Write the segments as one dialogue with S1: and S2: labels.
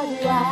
S1: Oh,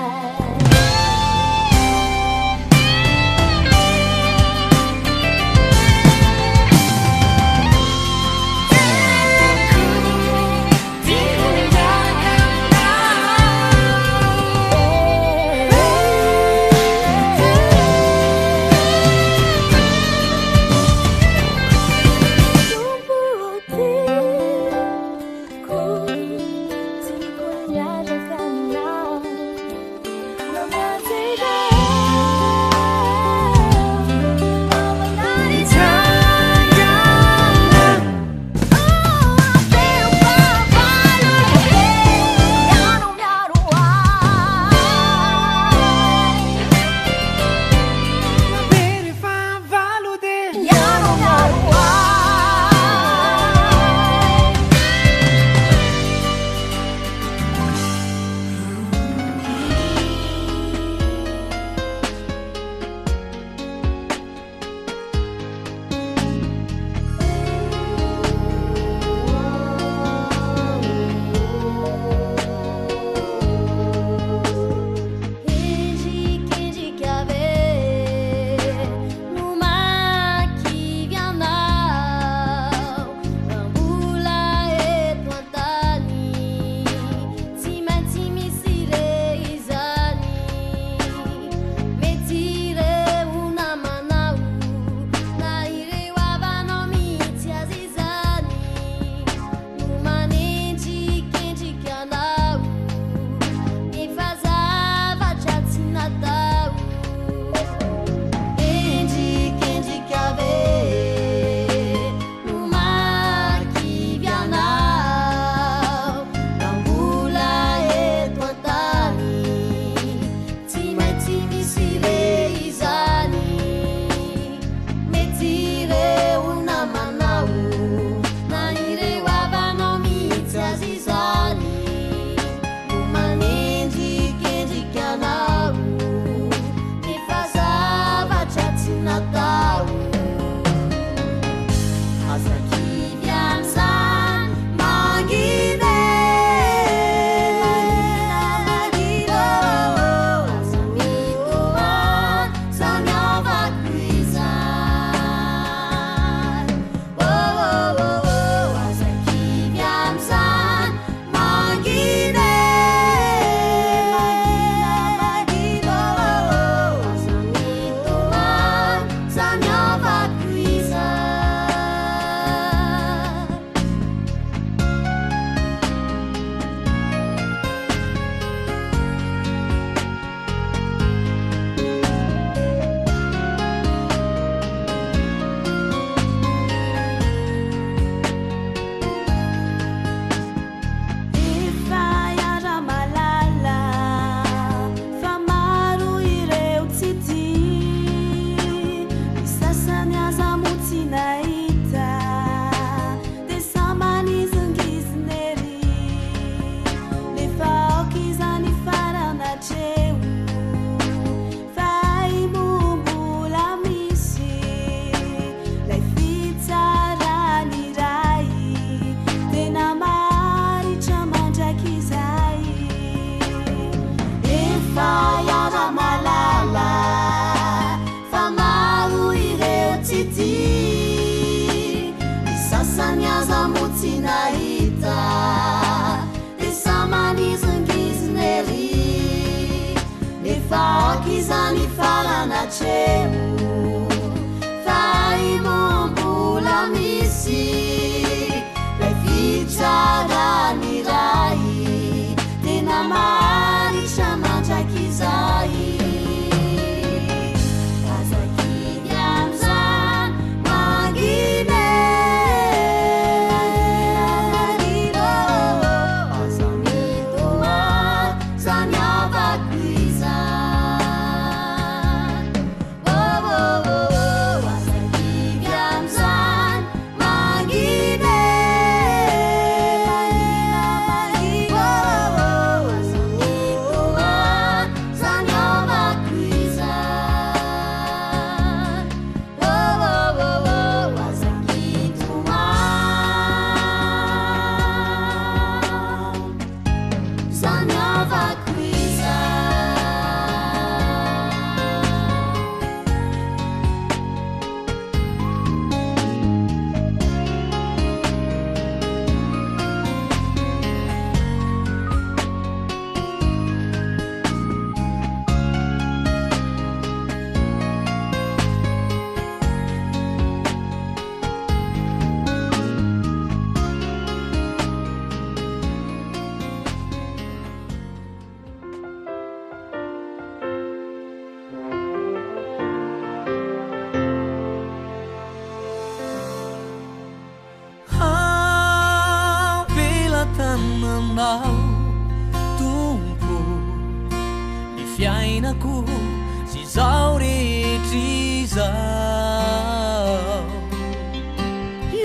S1: fiainako sy zao rehetra izao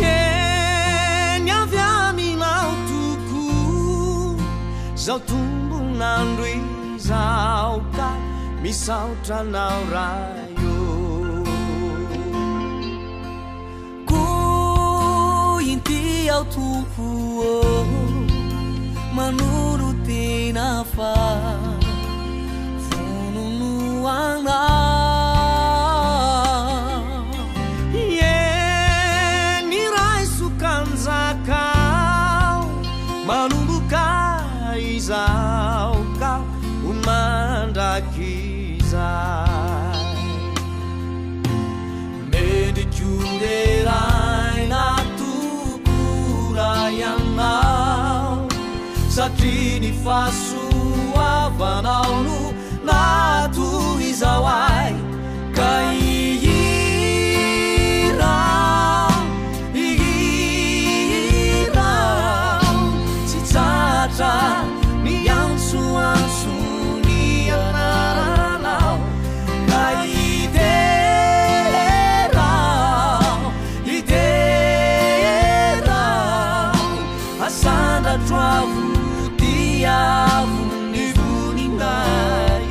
S1: eny avy aminao toko zao tombonandro izao ka misaotranao rayo ko inty ao tompo manoro tena fa ni raisokanjakao manomboka izao ka umandrakizay medikulerai natukurai anao satria ny fahasoavanao no natuizao ai ka ihirao tsy tratra ny antsoantso ny anaranao ka iterao asandratro avo diavo ny voninay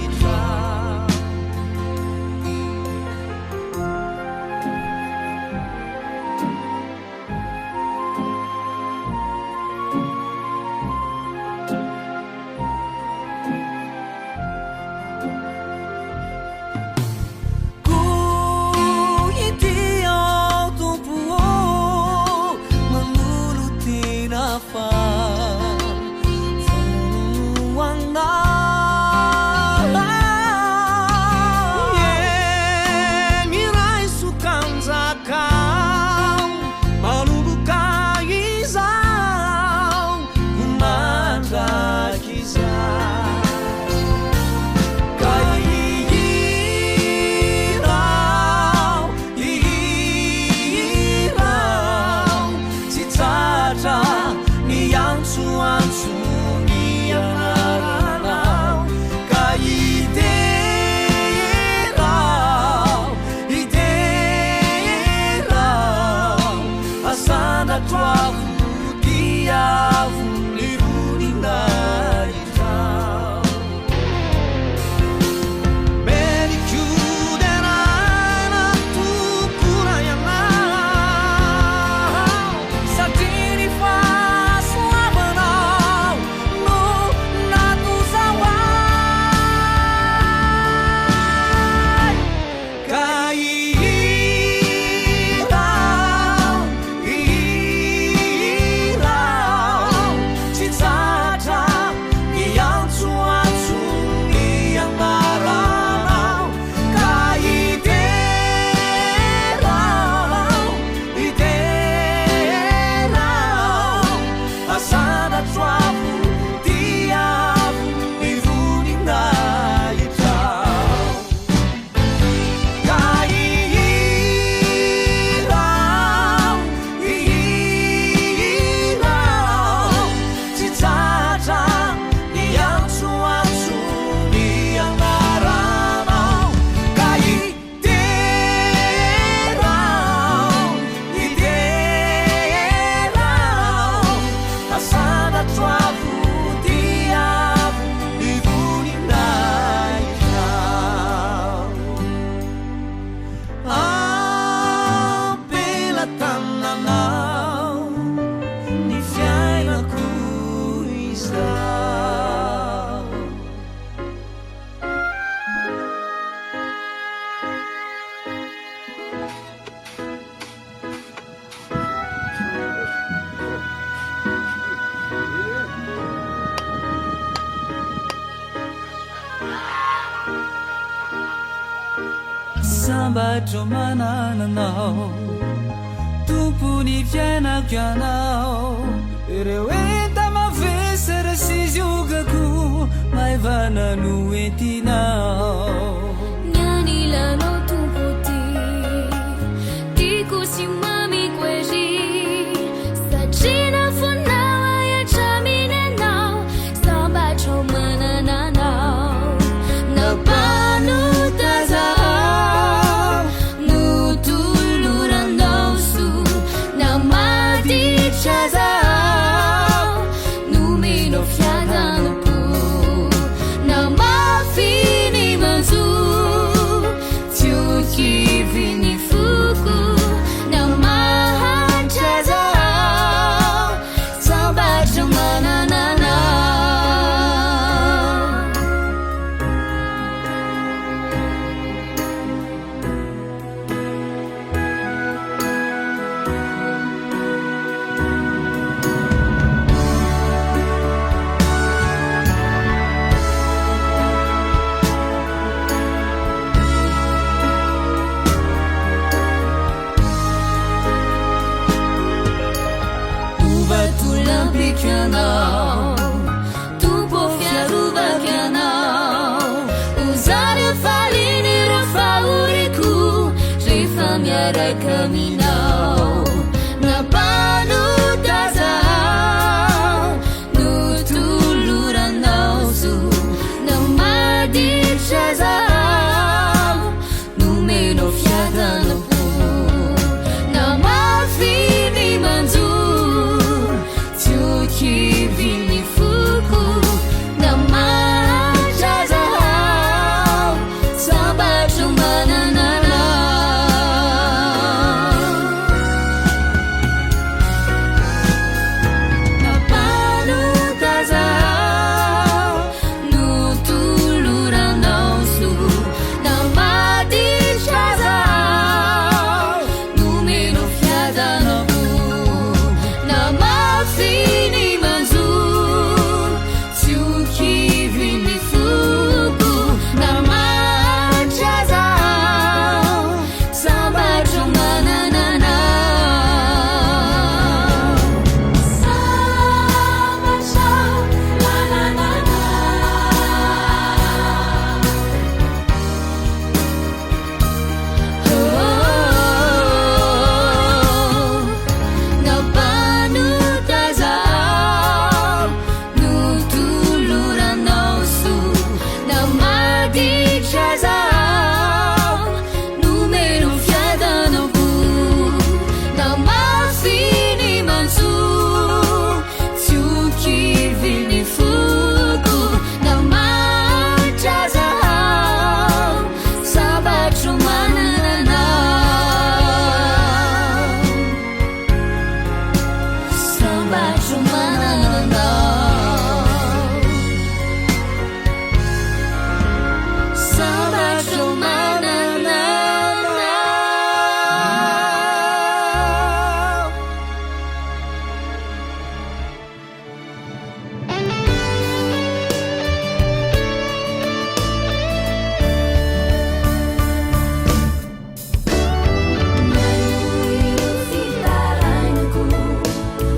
S2: sambatro manananao tompony fiainako ianao ireo enta mavesera sy ziogako maivana no entinao
S3: Nyanilanao tompoty tiako sy mamiko ery satria fonao ayatraminanao sambatro manananao miarakaminao napanotazao notoloranao zo namaditrazao nomeno fiadanako namafiny manjor tiokiviny foko namatrazao sambatro mananana napanotazao notoloranao zo namaditrazao nomeno fiadanako namafiny manjor tiokiviny foko namatrazao sambatro mananana napanotazao notoloranao zo namaditrazao nomeno fiadanako namafiny manjor tiokiviny foko namatrazao sambatro mananana sambatro mananana sambatro mananana fitarainako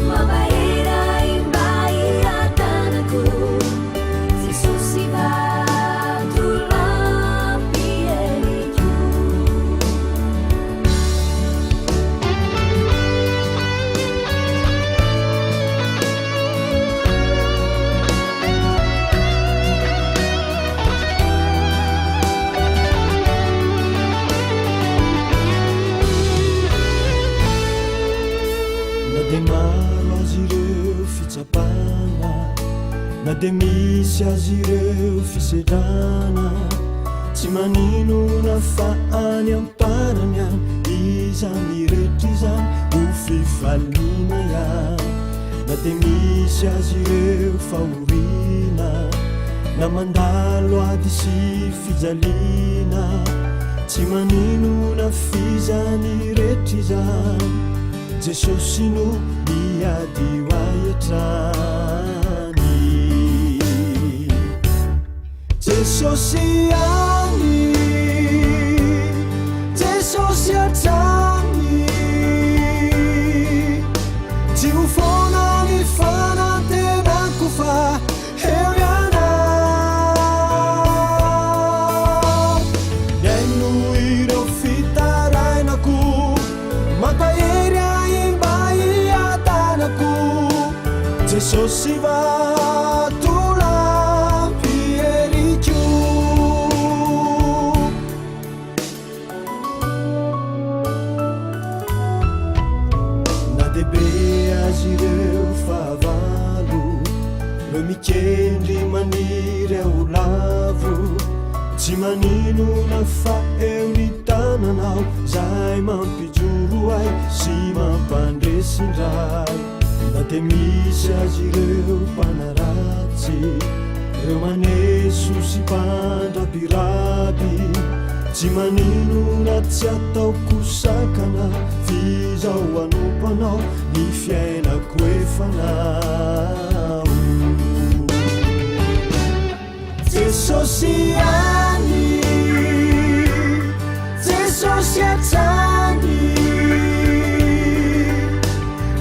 S3: mabaera imbaiatanako Jesosy vatolampieliko
S1: na de maro azy ireo fitsapana na de misy azy ireo fisedrana tsy manino na fa any amparany any izany rehetra izany ho fifaliana ihany na de misy azy ireo fahorina na mandalo ady sy fijaliana tsy manino na fizany rehetra izany Jesosy no miady ho ahiatrany Jesosy any Jesosy hatrany tsy ho foana ny fanatenako fa eo ianao iaino ireo fitarainako mampahery aimba iatanako Jesosy vatolampieliko na debe azy ireo fahavalo no mikendry maniry ao lavo tsy manino na fa eo ny tananao zay mampijoro ay sy mampandresindray na de misy azy ireo mpanaratsy reo maneso sy mpandrabiraby tsy manino na tsy ataoko sakana fizao anompanao ny fiainako efanao Jesosy any Jesosy hatrany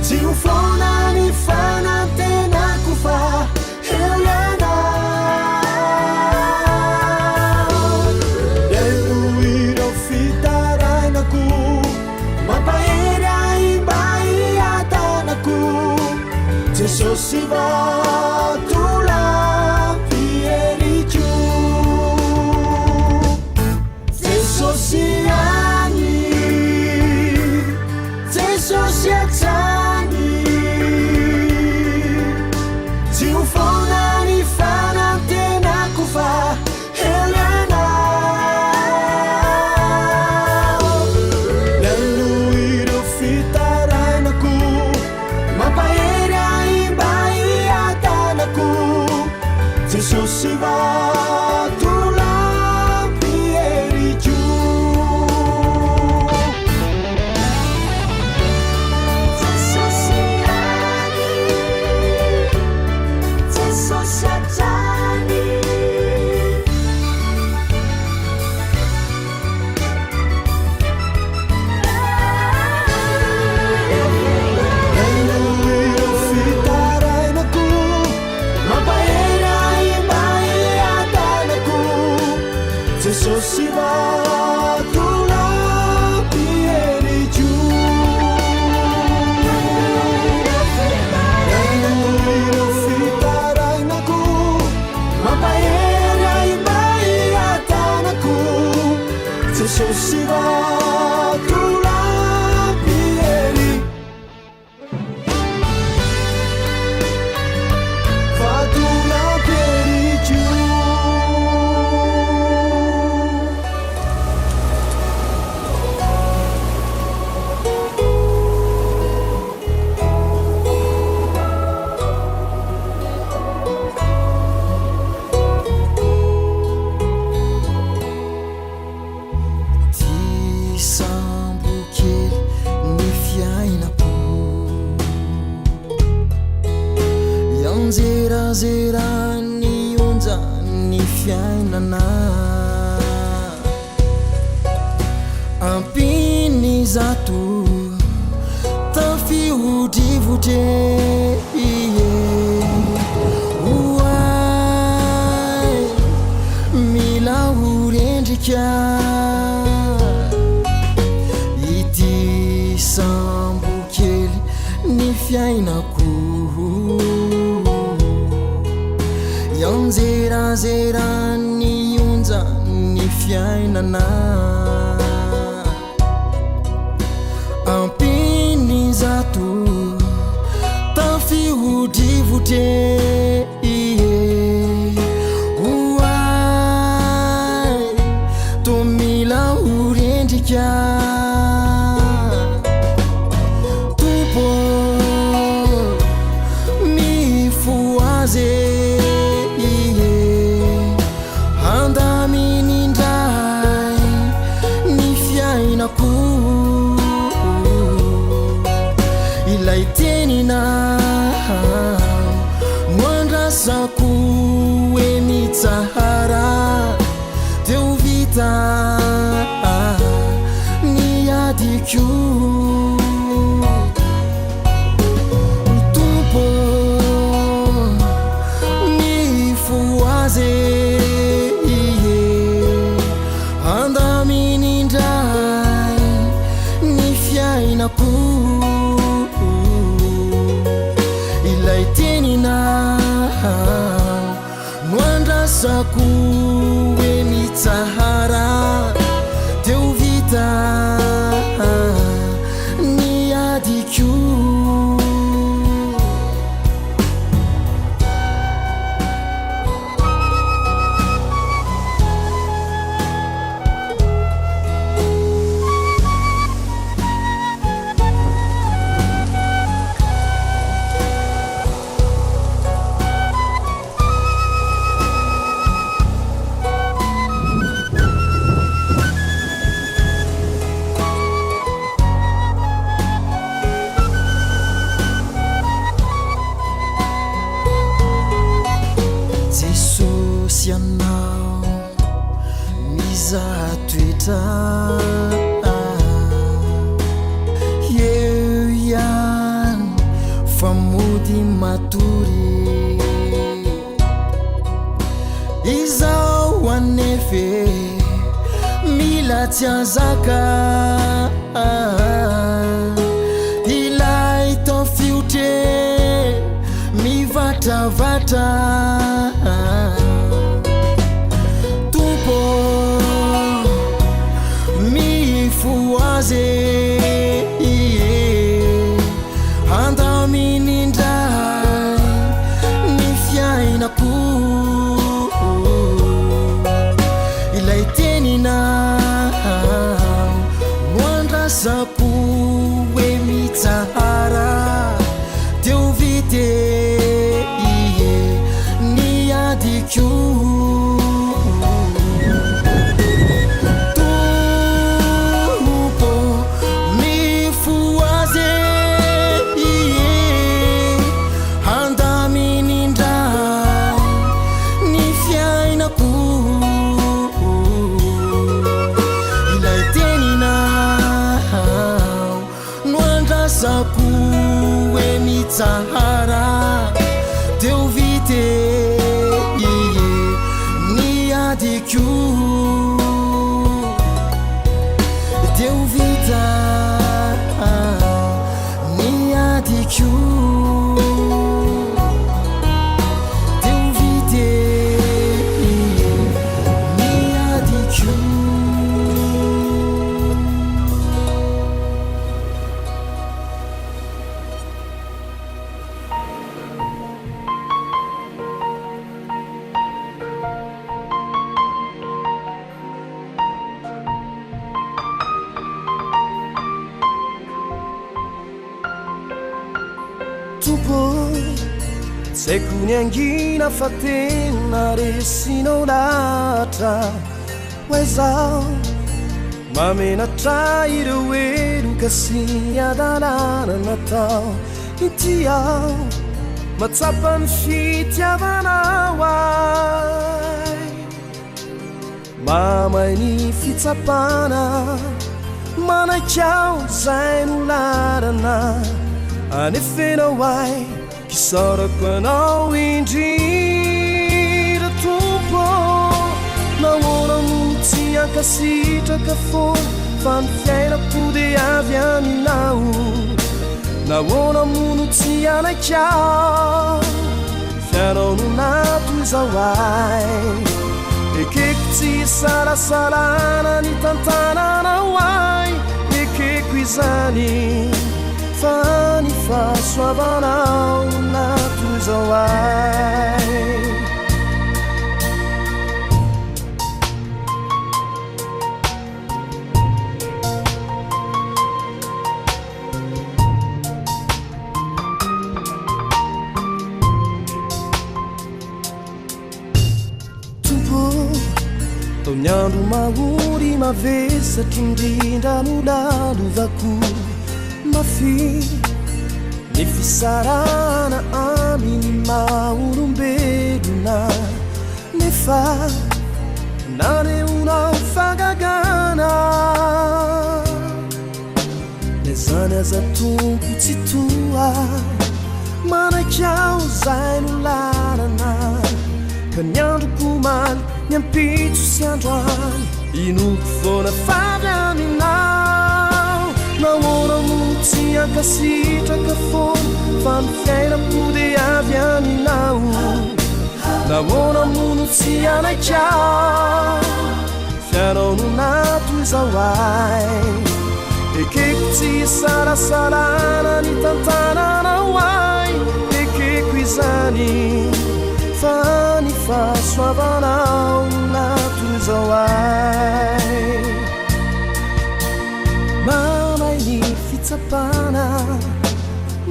S1: tsy ho foana ny fanatenako fa eo ianao eno ireo fitarainako Siva tulampy eritrô Jesosy agny Jesosy atragny jiofona ny fanantenako fa helianao lalo ireo fitaranako mampahery aimba iatanako Jesosy vatolampy eritrô Jesosy agny Jesosy atragny ireo fitarainako mampahery aimba iatanako Jesosy vatolampy eritrô ireo fitarainako mampahery aimba iatanako Jesosy vatolampy eritrô vatolampy eritrô ty sambo kely ny fiainako ianjerazerany onja ny fiainana ampiny zato tafiodrivotre oay mila horendrika ity sambo kely ny fiainako ianjerazerany onja ny fiainana ampiny zato tafiodrivotre oay to mila horendrika tompo mifoazy andaminindray ny fiainako ilay tenina noandrasako hoe mitsahara teo vita ny adiko tompo mifoazy andaminindray ny fiainako ilay tenina noandrasako hoe mitsahara teo vita ny adiko Jesosy anao mizaha toetra eo ihany fa mody matory izao anefe mila tsy azaka ilay tao fiotre azy andaminindray ny fiainako ilay tenina noandrasako hoe mitsahara teo vite ny adiko Sahara teu vite ni adikyu teu vita ni adikyu teu vite ni adikyu se kuniangina fatena resino latra wezao mamena trairo eruka siadalana natao itiao matsapan fitiavanawai mamai ni fitsapana manaichao zainularana anefenawai Kisarakanao indrira tompo nahoana motsy ankasitraka foana fa ny fiainako dia avy aminao nahoana mono tsy anaikao fianao no nato izao ay ekeko tsy sarasalana ny tantananao ay ekeko izany fa ny fahasoavanao nato izao ay tompo tao ny andro mahory mavesatry indrindra no lalovako mafi ny fisarana aminy maolombelona nefa naneonao fagagana nezany aza tompo tsy toa manaikao zay no lalana ka ny androko maly ny ampitso sy androany inoko foana favy aminao nahoana motsy ankasitraka foana fa ny fiainako dia avy aminao nahoana mono tsy anaikao fianao no nato izao ay ekeko tsy sarasalana ny tantananao ay ekeko izany fa ny fahasoavanao no nato izao ay manay ny fitsapana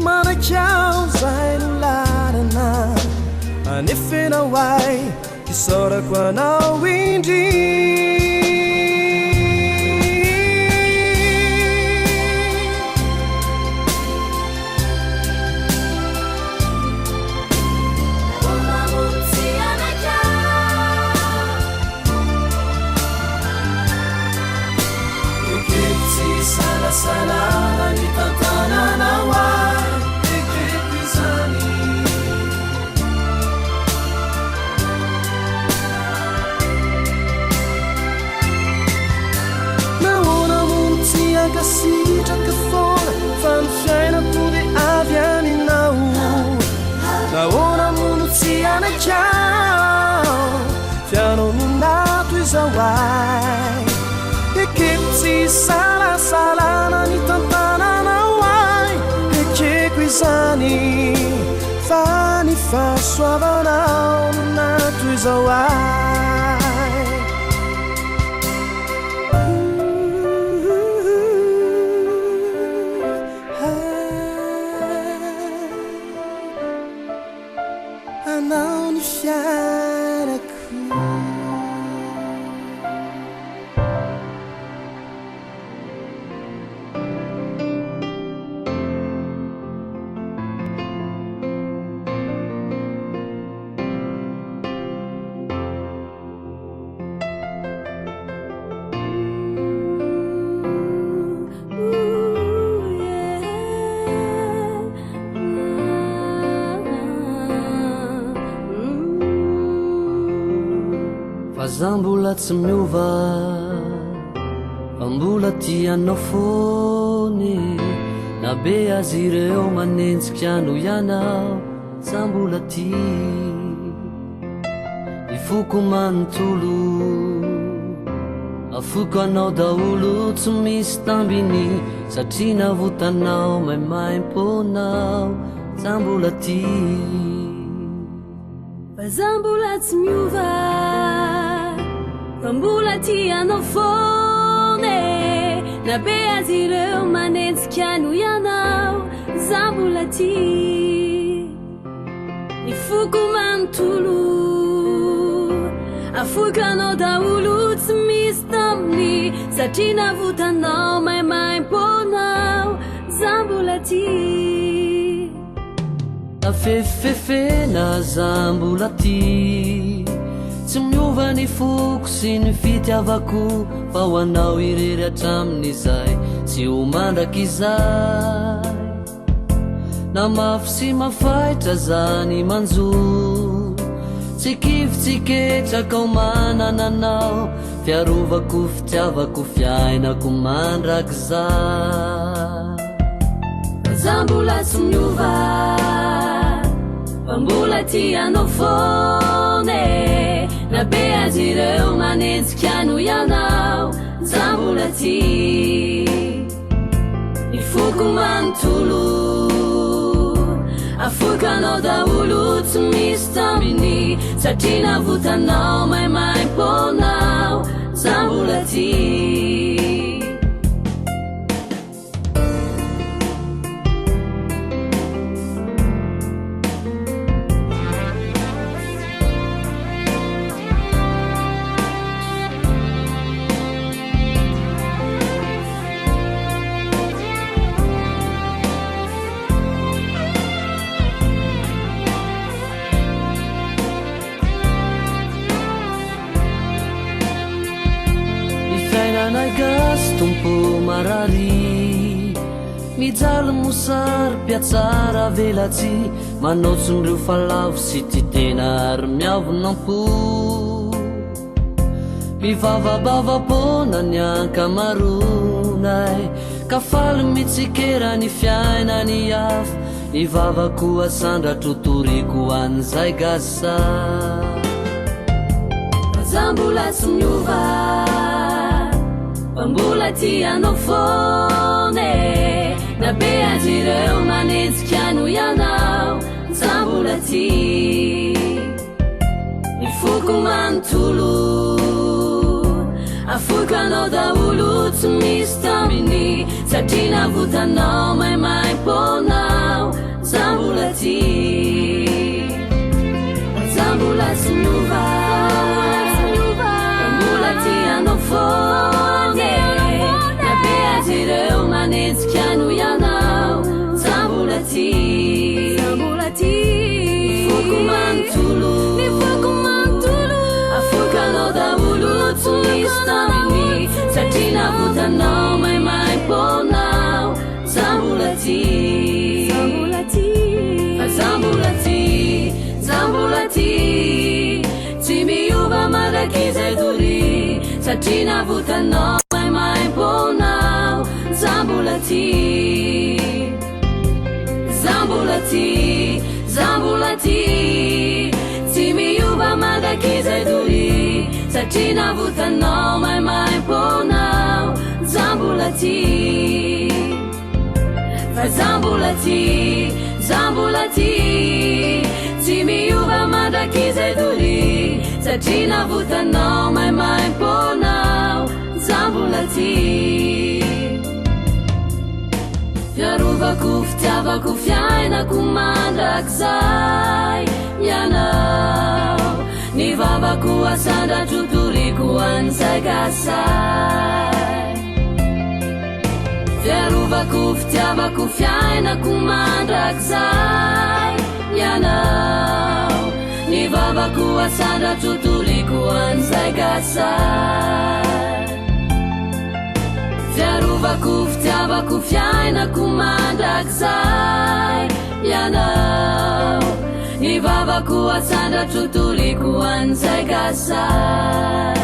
S1: manaikao zay no lalana anefenao ay kisarako anao indri salana ni tantanana wai ekeko izany nahoana mono tsy ankasitraka foana fa ny fiainako dia avy aminao nahoana mono tsy anaikao fianao no nato izao ay ekeko tsy salasala fahasoavanao natoy izao ay anao ny fiarako
S2: Zambola tsy miova fa mbola tianao fony na be azy ireo manenjika no ianao zambola ty ifoko manontolo afoko anao daholo tsy misy tambiny satria navotanao maimaimpônao zambola ty
S3: fa zambola tsy miova mbola tianao fony na be azy ireo manenjika no ianao zambola ty ifoko manontolo afoko anao daholo tsy misy taminy satria navotanao maimaimpônao zambola ty
S2: afefefena zambola ty tsy miova ny foko sy ny fitiavako fa ho anao irery hatramin'izay tsy ho mandraky izay na mafy sy mafaitra zany manjo tsy kivy tsy ketraka ao manana anao fiarovako fitiavako fiainako mandraky zay
S3: zambola tsy miova fa mbola tianao fony na be azy ireo manenjika no ianao zambola ty ifoko manontolo afoko anao daholo tsy misy tambiny satria navotanao maimaimpônao zambola ty
S2: Tompo marary mijaly mosary piatsara velatsy manaotson'ireo falavo sy ty tena ary miavonampo mivavabavapôna ny ankamaronay ka faly mitsikera ny fiaina ny hafa ivavako asandratro toriko an'izay gasa
S3: zambola tsy miova mbola tianao fony na be azy ireo manenjika no ianao zambola ty ifoko manontolo afoko anao daholo tsy misy tambiny satria navotanao maimaimpônao zambola ty zambola tsy miova mbola tianao fony na be azy ireo manenjika no ianao zambola ty ifoko manontolo afoko anao daholo tsy misy tambiny satria navotanao maimaimpônao zambola ty zambola ty tsy miova mandraky izay dory satria navotanao maimaimpônao zambola ty tsy miova mandraky izay dory satria navotanao maimaimpônao zambola ty fa Zambulati, Zambulati, Timiuva mandakizay duri, Satrina vutanao, mai ponao, Zambulati. Fiarovako, fitiavako, fiainako mandrakizay ianao, ny vavako asandratro toriko an'izay gasay. Fiarovako, fitiavako, fiainako mandrakizay ianao, ny vavako asandratro toriko an'izay gasay. Fiarovako, fitiavako, fiainako mandrakizay ianao, ny vavako asandratro toriko an'izay gasay.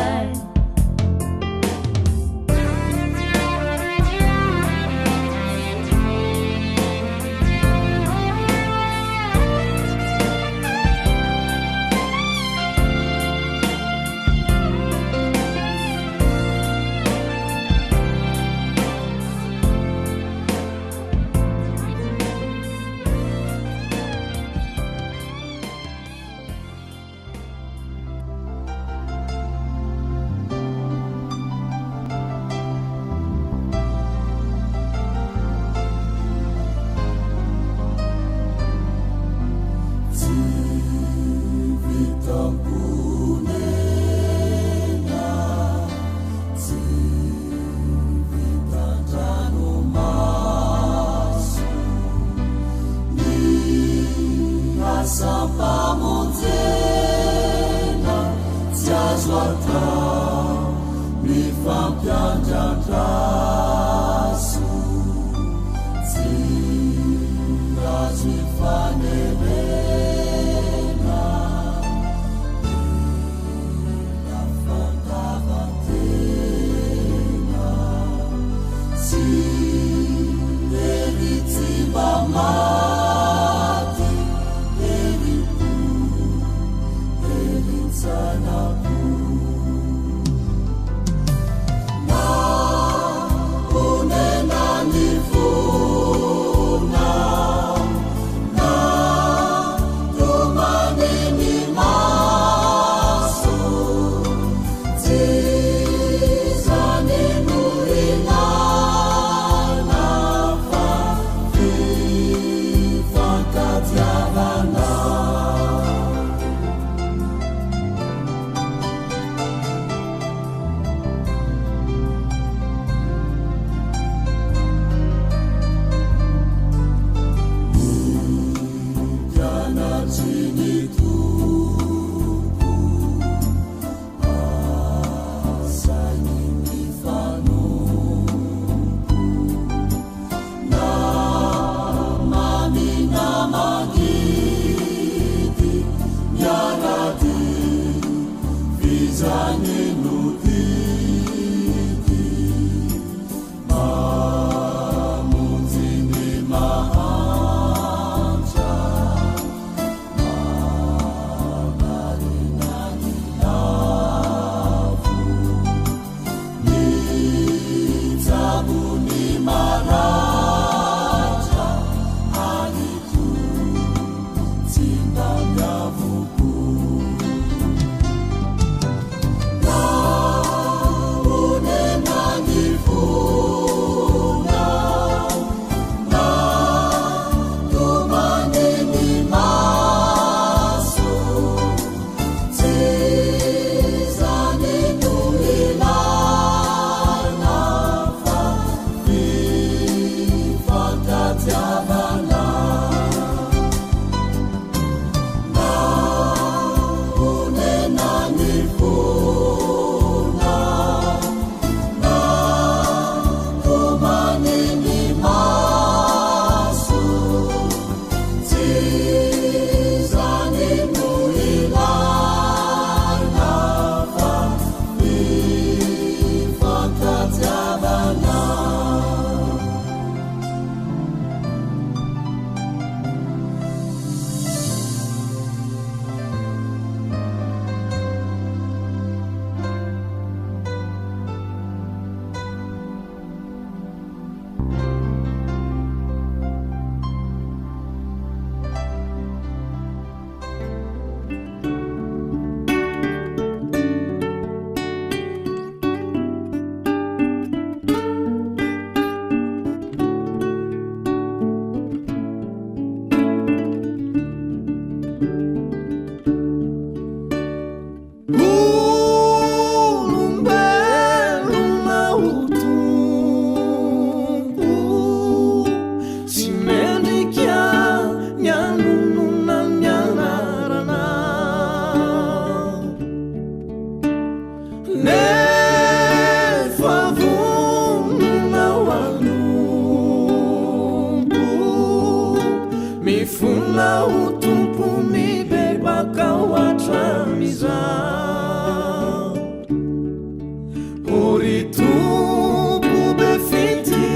S1: Oritumpo be fity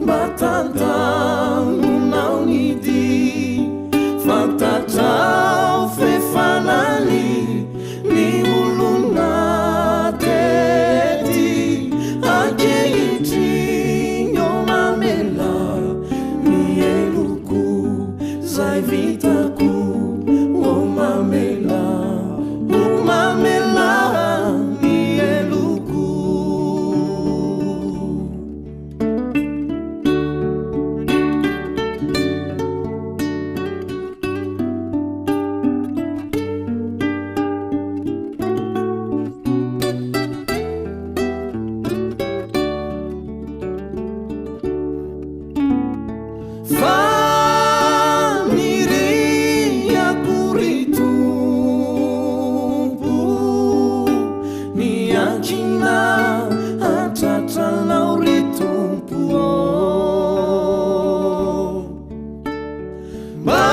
S1: batantano naunidi fantatrao fefanani ni olona tety ankehitriny mamela ny eloko zay vitako o mamela ny eloko. Faniriako ritompo niankina atratranao ritompo mba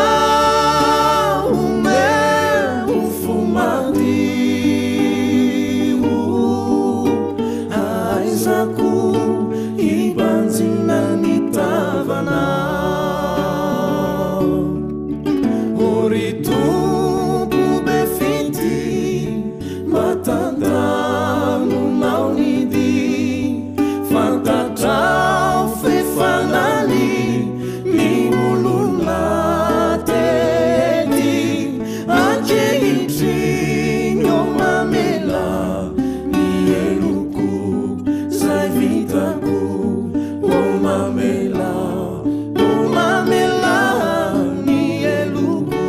S1: omeo fomadio aizako ibanjina nitavanao. Oritompo be fity matandano naunidi fantatrao fefanani ny olona tety ankehitriny o mamela ny eloko zay vitako o mamela ny eloko.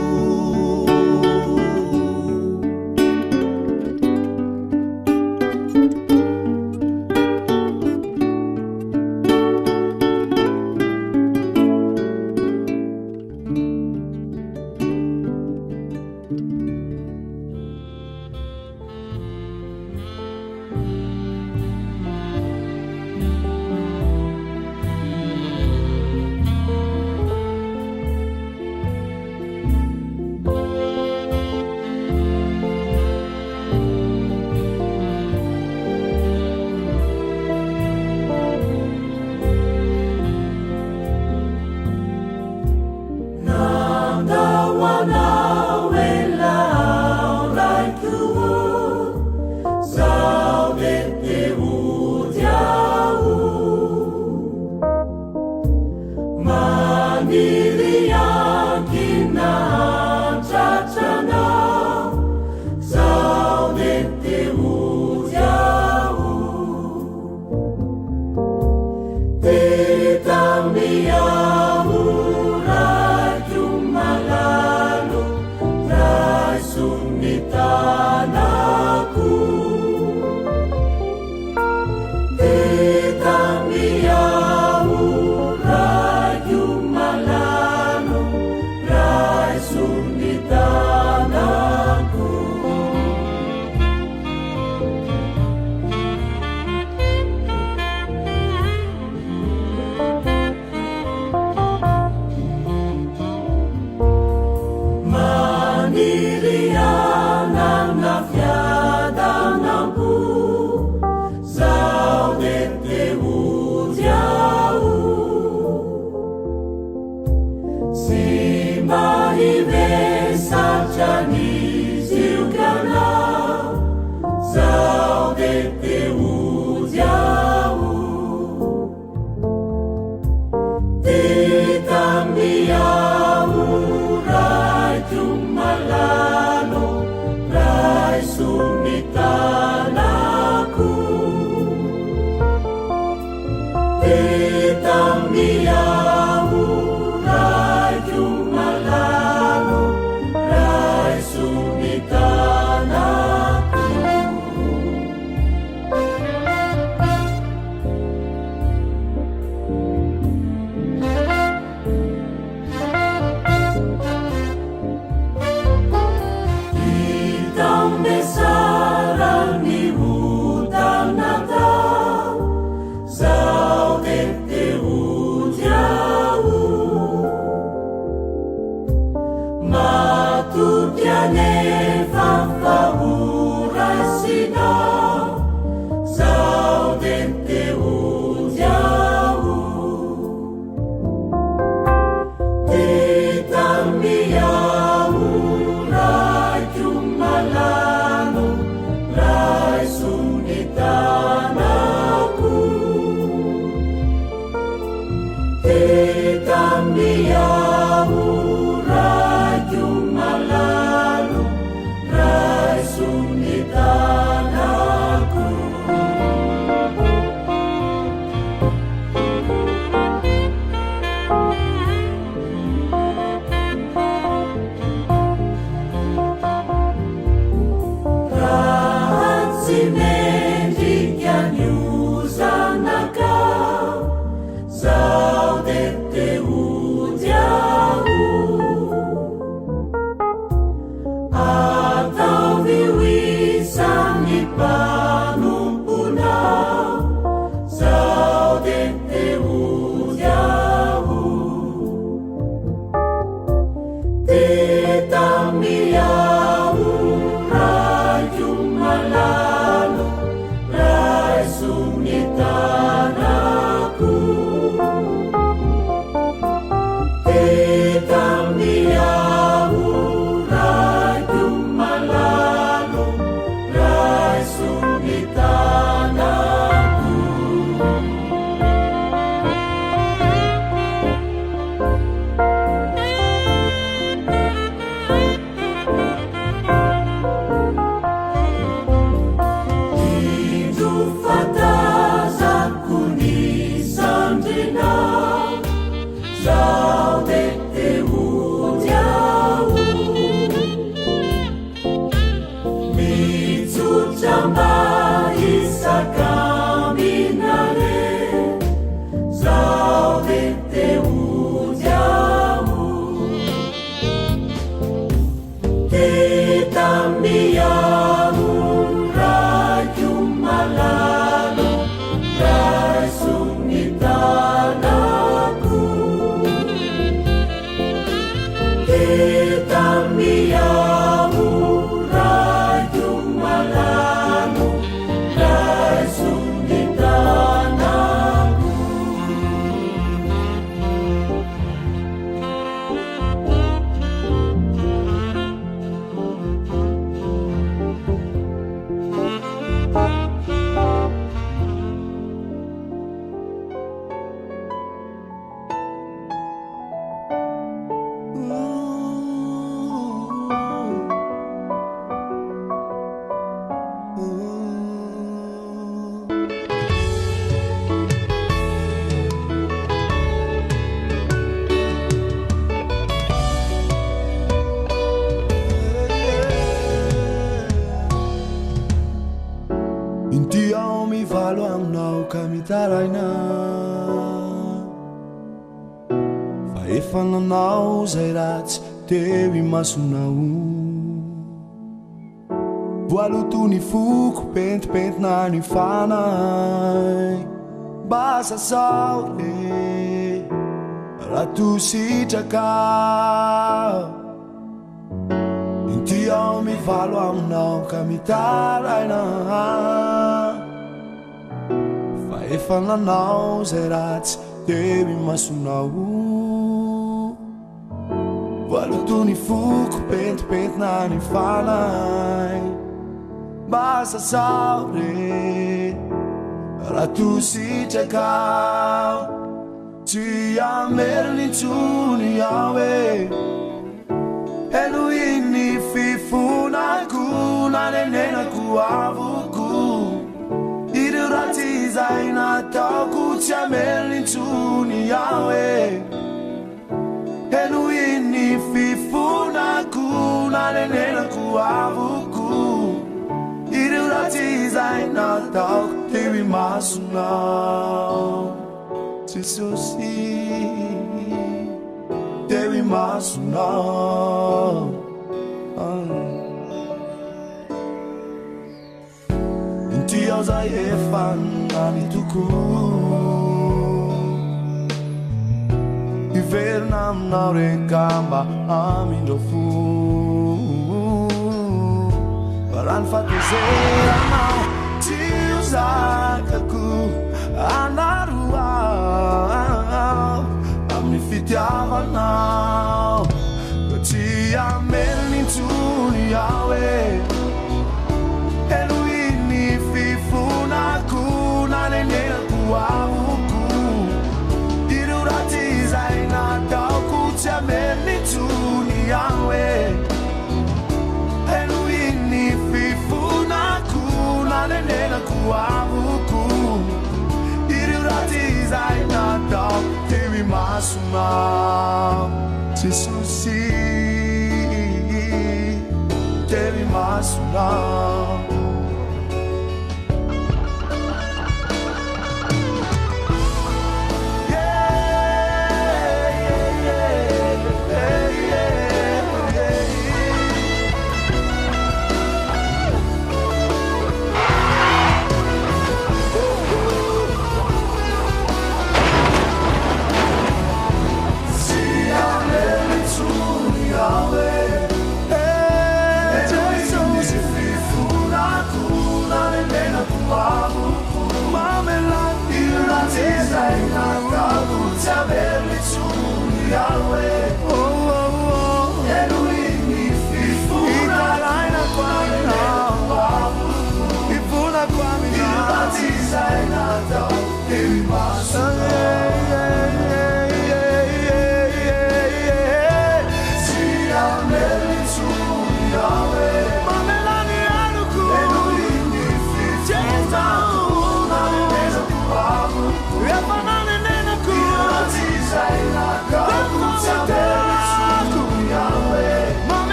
S3: Sarang ni utang na tao, sao
S1: Fa efa nanao zay ratsy teo imasonao, voalotony foko pentipentina ny fanay, mba sasao re raha tositraka. Inty aho mivalo aminao ka mitaraina, fa efa nanao zay ratsy teo imasonao, voalotony foko pentipentina ny fanay, mba sasao re raha tositraka. Tsy ameriny intsony aho e, eno iny fifonako nanenenako avoko, ireo ratsy zay nataoko tsy ameriny intsony aho e, eno iny fifonako nanenenako avoko, ireo ratsy zay nataoko teo imasonao. Jesus, teu imasonao. Inty aho zay efa nanitoko, hiverina aminao reka mba amindreo fo, fa raha ny fahatezeranao tsy ho zakako. masonao Jesusi Devi masonao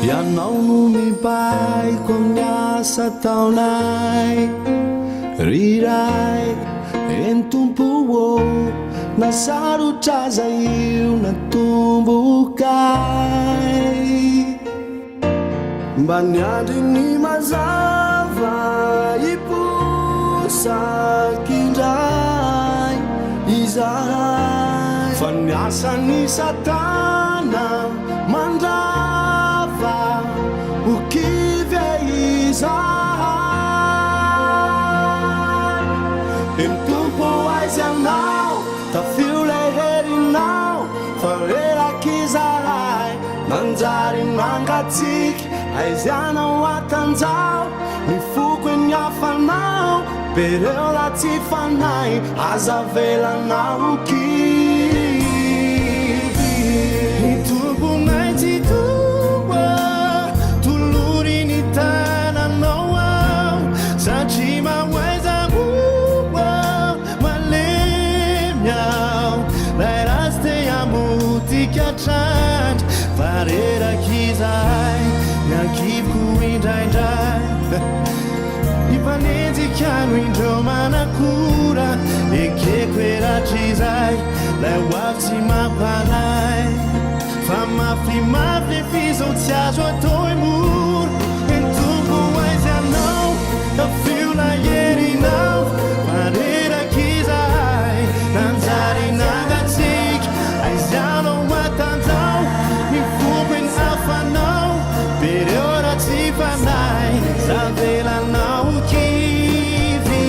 S1: Ianao no mibaiko miasa taonay Riray entompo nasarotra zaio natombokay Mba niandry ny mazava iposakindray izahay Fa niasa ny satana mandrava ukivy izahay Entompo aiza anao tafio lay herinao Fa reraky izahay manjary mangatsiky aizianao atanjao Mifoko ny hafanao Bereo la tsy fanay aza velanao kivy Tomponay tsy toa tolory ny tananao ao Satria mahoaiza moa malemy ao Lay rasy te hamotika trandry Fa reraky izahay miankivoko indraindray Ipanenjikano indreo manakora Ekeko eratry izay Lay hoavy tsy mampanay Fa mafimafy fizao tsy azo atao emoro Entompo aiza anao tafio lay herinao Fa reraky izahay nanjary nangatsiky Aizianao atanjao Mifoko ny hafanao Bereo raha tsy fanay Zavelanao kivy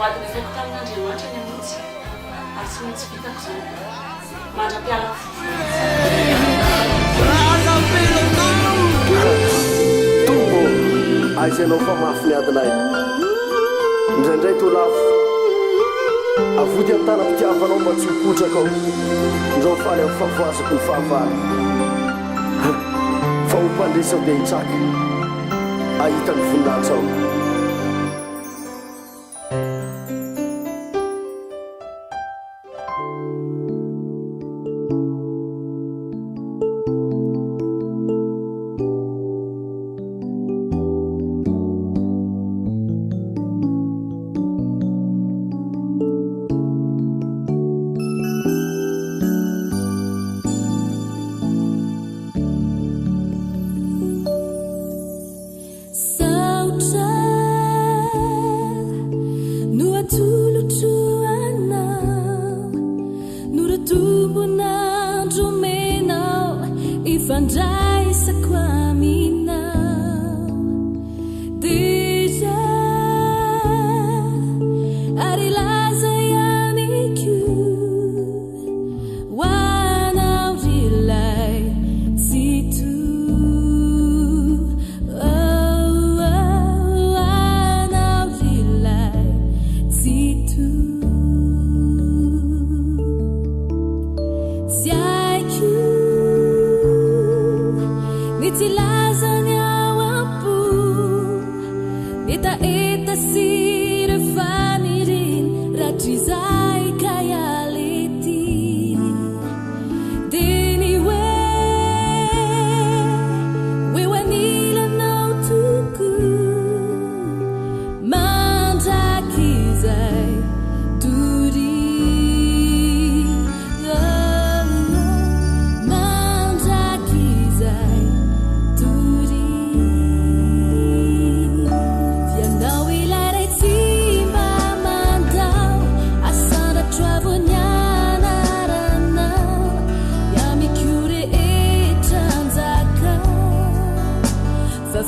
S4: adiny efaiko tamin'Andriamanitra ny amontsy ary tsy maintsy vitako zao mandra-piala
S5: tombo aisanao fa mafy ny adinay indraindray to lafo avody amin'ny tanam-pitiavanao mba tsy hopotraka ao ndrao faly amin'ny favoazako ny fahavalo fa hompandresao dia hitsaka ahita ny voninahitra ao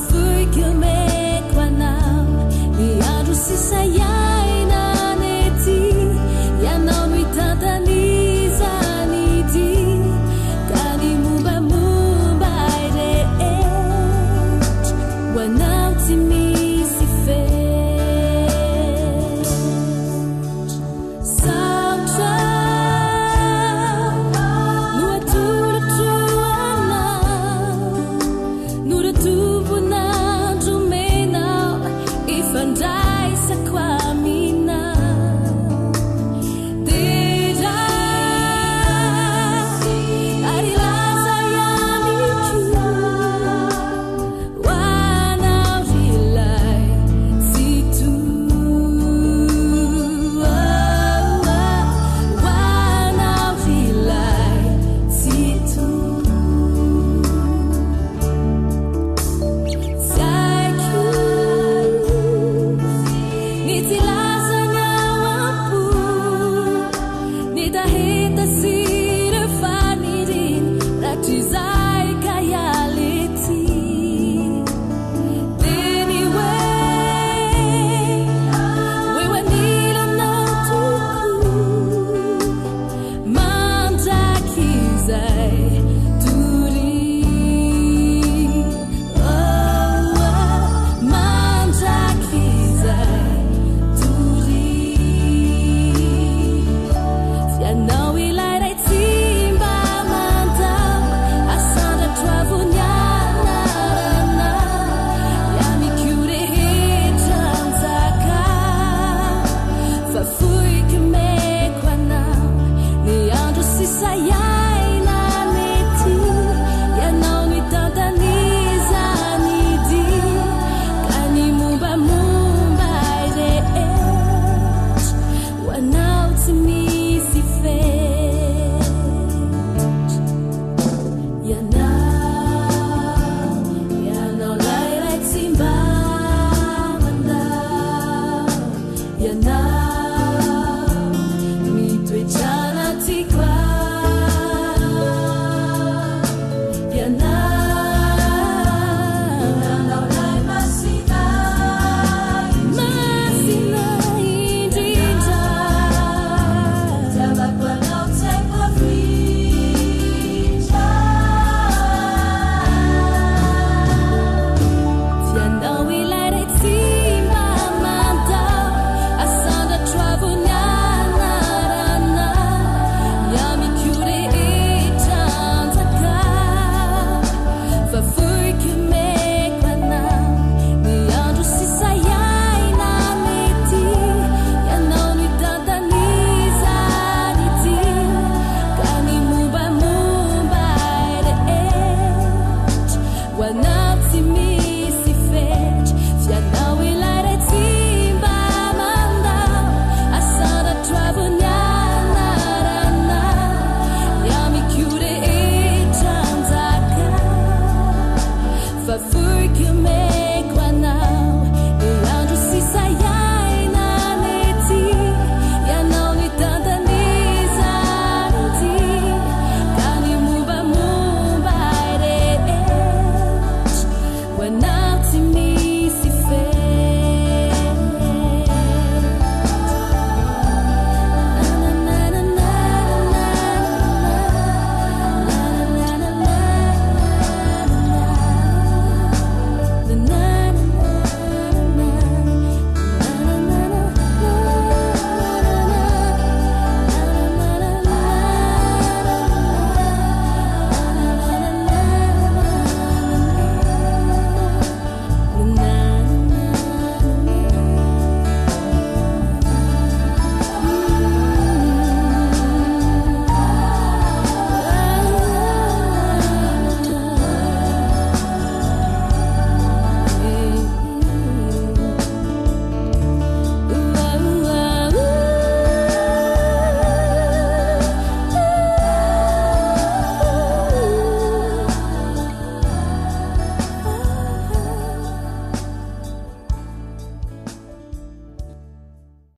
S3: Fui que me quanau, e ando se saia.